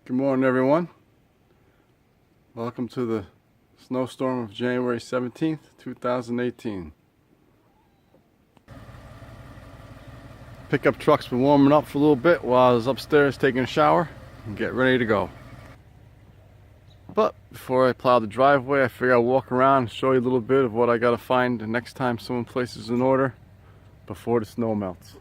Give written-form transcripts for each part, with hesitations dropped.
Good morning, everyone. Welcome to the snowstorm of January 17th, 2018. Pickup truck's been warming up for a little bit while I was upstairs taking a shower and get ready to go. But before I plow the driveway, I figure I'll walk around and show you a little bit of what I gotta find the next time someone places an order before the snow melts.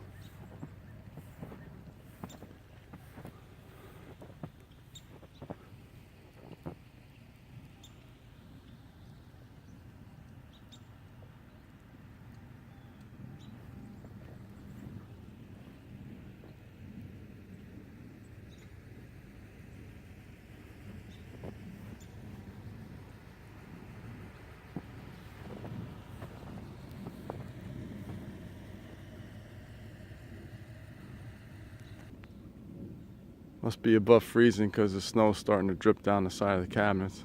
Must be above freezing because the snow's starting to drip down the side of the cabinets.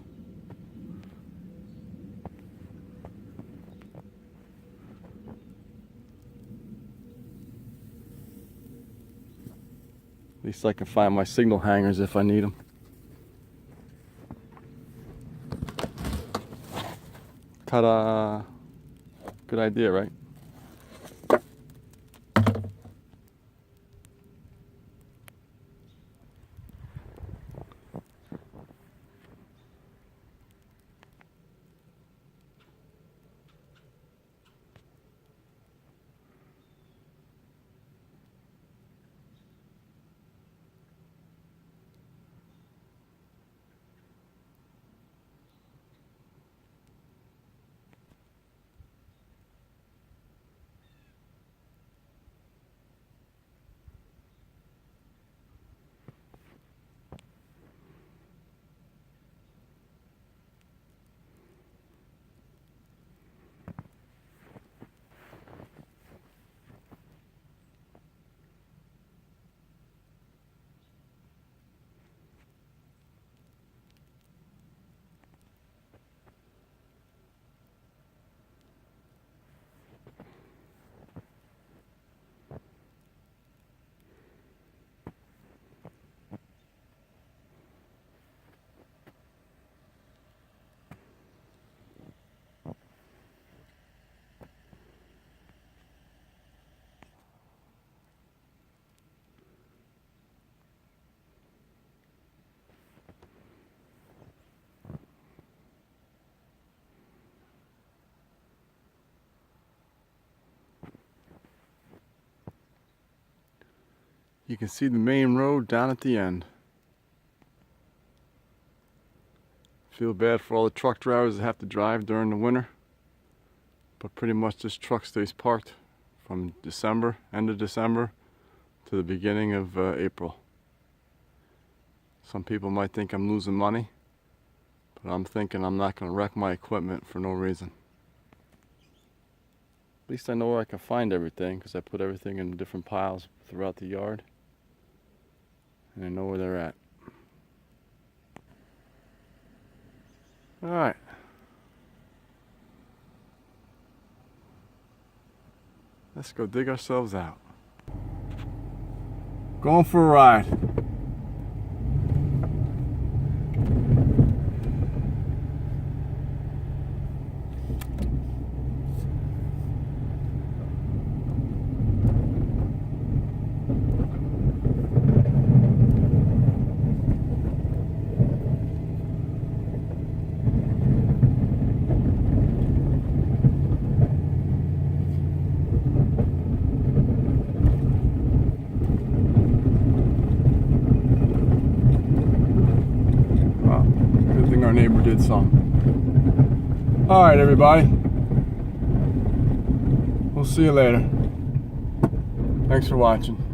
At least I can find my signal hangers if I need them. Ta-da! Good idea, right? You can see the main road down at the end. Feel bad for all the truck drivers that have to drive during the winter, but pretty much this truck stays parked from December, end of December, to the beginning of April. Some people might think I'm losing money, but I'm thinking I'm not going to wreck my equipment for no reason. At least I know where I can find everything because I put everything in different piles throughout the yard. And I know where they're at. Alright. Let's go dig ourselves out. Going for a ride. Our neighbor did some. All right, everybody. We'll see you later. Thanks for watching.